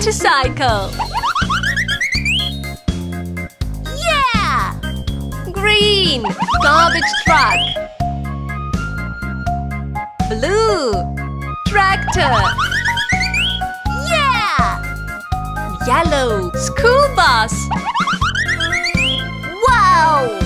motorcycle. Yeah! Green, garbage truck. Blue, tractor. Yeah! Yellow, school bus. Wow!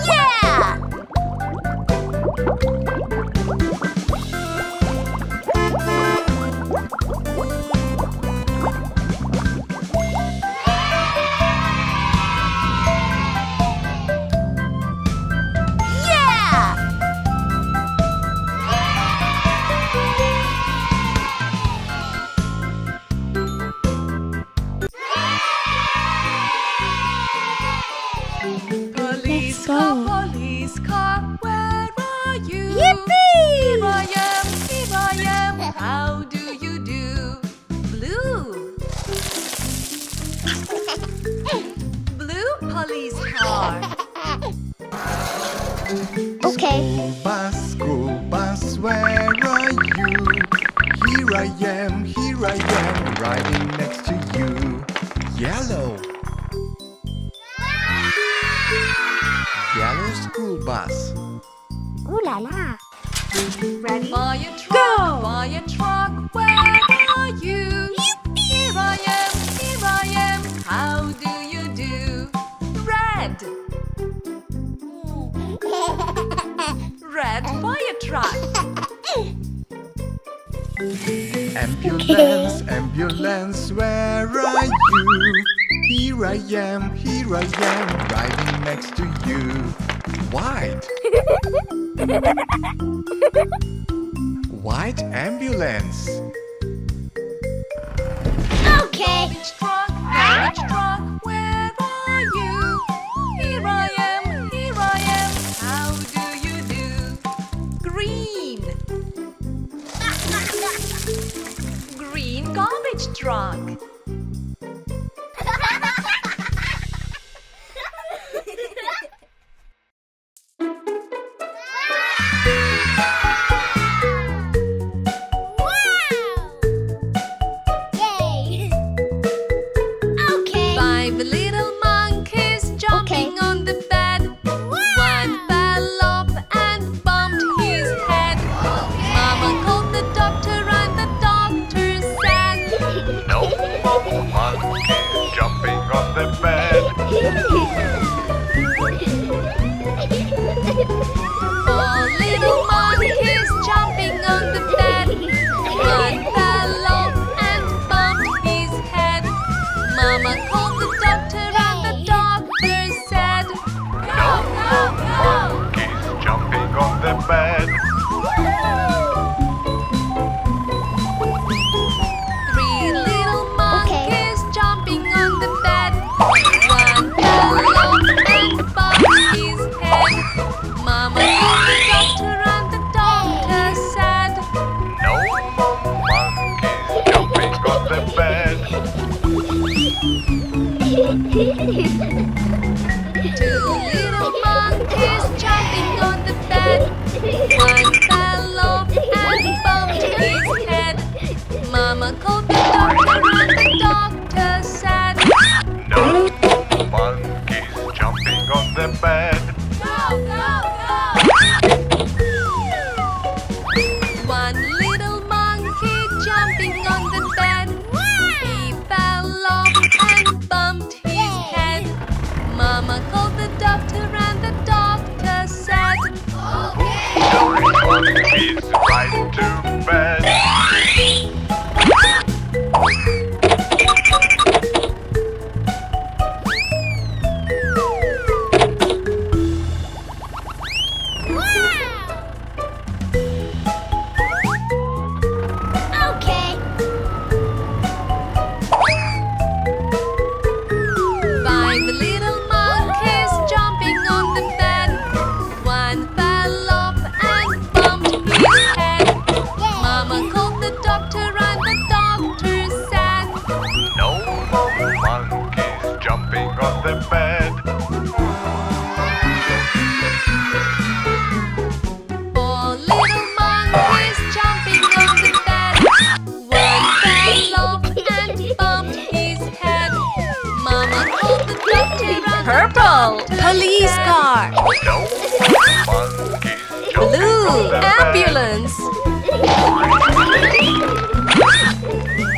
Yeah! Yeah! Police car, where are you? Yippee! Here I am, how do you do? Blue. Blue police car. Okay. School bus, where are you? Here I am, riding next to you. Yellow. Yellow school bus. Ooh la la. Ready? Fire truck, where are you? Here I am, how do you do? Red. Red fire truck. Ambulance, where are you? Here I am, riding next to you. White. White ambulance. Okay. Garbage truck, where are you? Here I am, how do you do? Green. Green garbage truck. Yay! Okay. 5 little monkeys jumping on the bed. One fell off and bumped his head. Mama called the doctor and the doctor said, No more monkeys jumping on the bed. 4 little monkeys jumping on the bed. One fell off and bumped his head. Mama called the doctor and the doctor said, No monkeys jumping on the bed. 3 little monkeys jumping on the bed. One fell off and bumped his head. Mama called the doctor and the doctor said, No more monkeys jumping on the bed. 2 little monkeys jumping on the bed. One fell off and bumped his head. Mama called the doctor and the doctor said, No monkeys jumping on the bed. One little monkey jumping on the bed. He fell off and bumped his head. Mama called the doctor and the doctor said, Monkeys right to bed. Okay. 5 little monkeys jumping on the bed. One fell off and bumped his head. Mama called ambulance.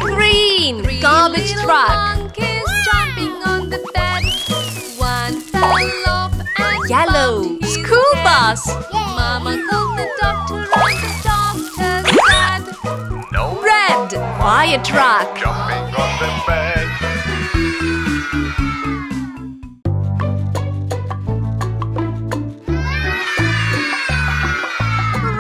Green, garbage truck. Monkeys jumping on the bed. One fell off and Yellow, bumped his school head. bus. Mama called the doctor and the doctor said, No Red, fire truck. jumping on the bed.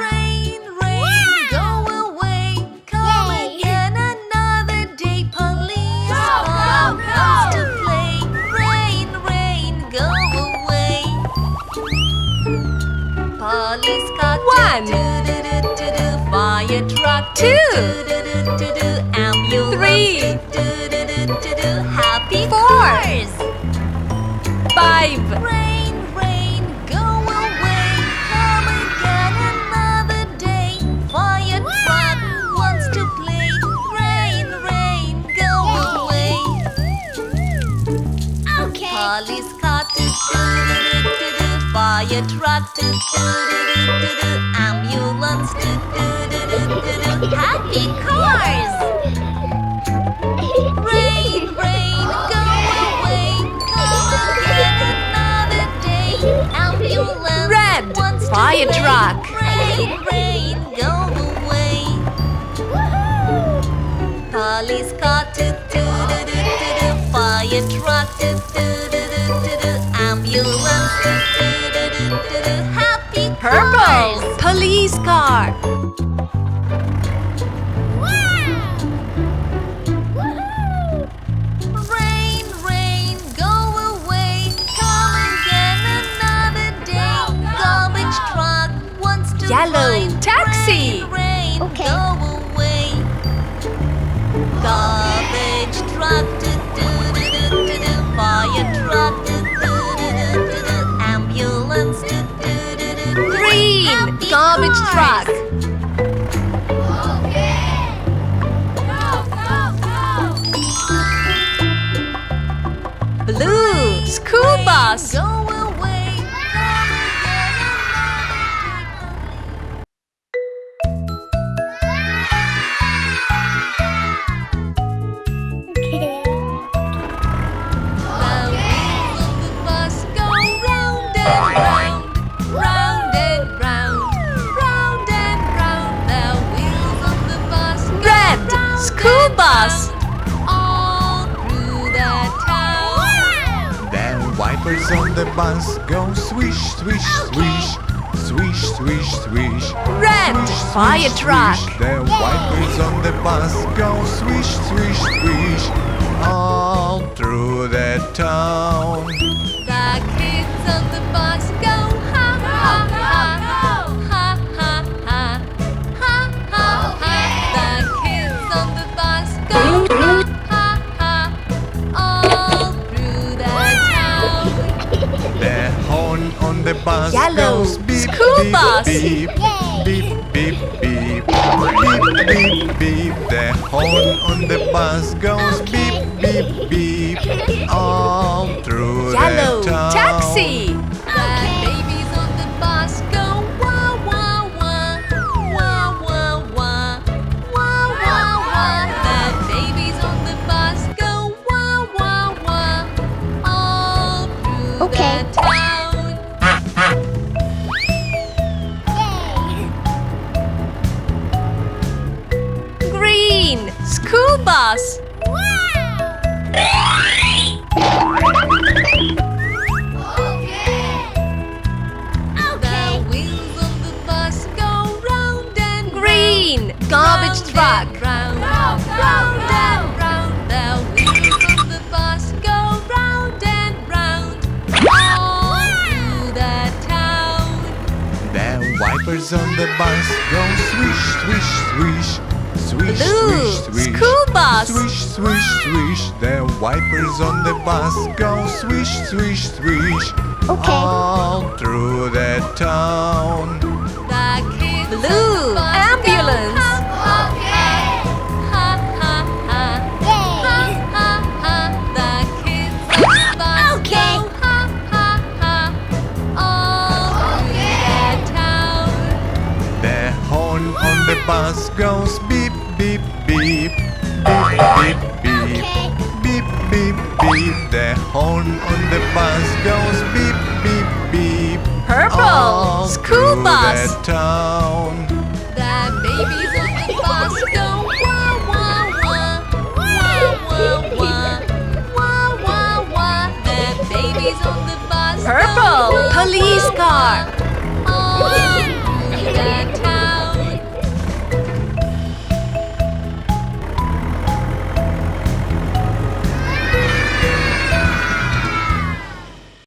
rain, rain, go away. Come Yay. again another day. Police car go, wants to play. Rain, rain, go away. Police car One. do-do-do-do-do. Fire truck Two. do-do-do-do-do. Ambulance Three. do-do-do-do-do. Happy Four. cars. 5, Rain, rain, go away. Come again another day. Fire truck wants to play. Rain, rain, go away. Okay. Police car do-do-do-do-do. Fire truck do-do-do-do-do. Ambulance do-do-do-do-do. Happy cars. Rain, rain, go away. Come again another day. Ambulance Red, wants to fire play. truck. Rain, rain, go away. Police car do-do-do-do-do. Fire truck do-do-do-do-do. Ambulance do-do-do-do-do. Happy purple, cars. police car. Rain, rain, go away. Come again another day. Garbage truck wants to Yellow, find. taxi. Rain, rain, Okay. go away. Garbage truck do-do-do-do-do. Fire truck do-do-do-do-do. Ambulance do-do-do-do-do. Green, Happy garbage cars. truck. Blue, school bus. Go away. Come again another day. Okay. The wheels of the bus go round and round, round and round, round and round. The wheels of the bus go Red, round school and bus. round, all through the town. The wipers on the bus go swish, swish, swish. Swish, swish, swish. Red, Swish, fire swish, truck. swish. The wipers on the bus go swish, swish, swish. All through the town. The kids on the bus go ha ha ha ha ha ha ha ha ha. The kids on the bus go ha ha ha all through the town. The horn on the bus Yellow, goes beep, school beep, bus. beep, beep, beep, beep, beep, beep, beep. The horn on the bus goes beep, beep, beep, all through Yellow, the town. taxi. The babies on the bus go wah wah wah wah wah wah wah wah wah. The babies on the bus go wah wah wah all through Okay. the town. Green, school bus. The wheels on the bus go round and Green, garbage round truck. and round, round and round. The wheels on the bus go round and round all through the town. The wipers on the bus go swish, swish, swish. Swish, Blue, swish, swish. school bus. Swish, swish, swish. The wipers on the bus go swish, swish, swish. Okay. All through the town. The kids on Blue, the bus ambulance. go ha ha ha ha ha ha ha ha. The kids on the bus Okay. go ha ha ha all through the town. The horn bus goes beep, beep, beep. Beep, beep, beep. Okay. Beep, beep, beep. The horn on the bus goes beep, beep, beep. Purple. All School through bus. the town. The babies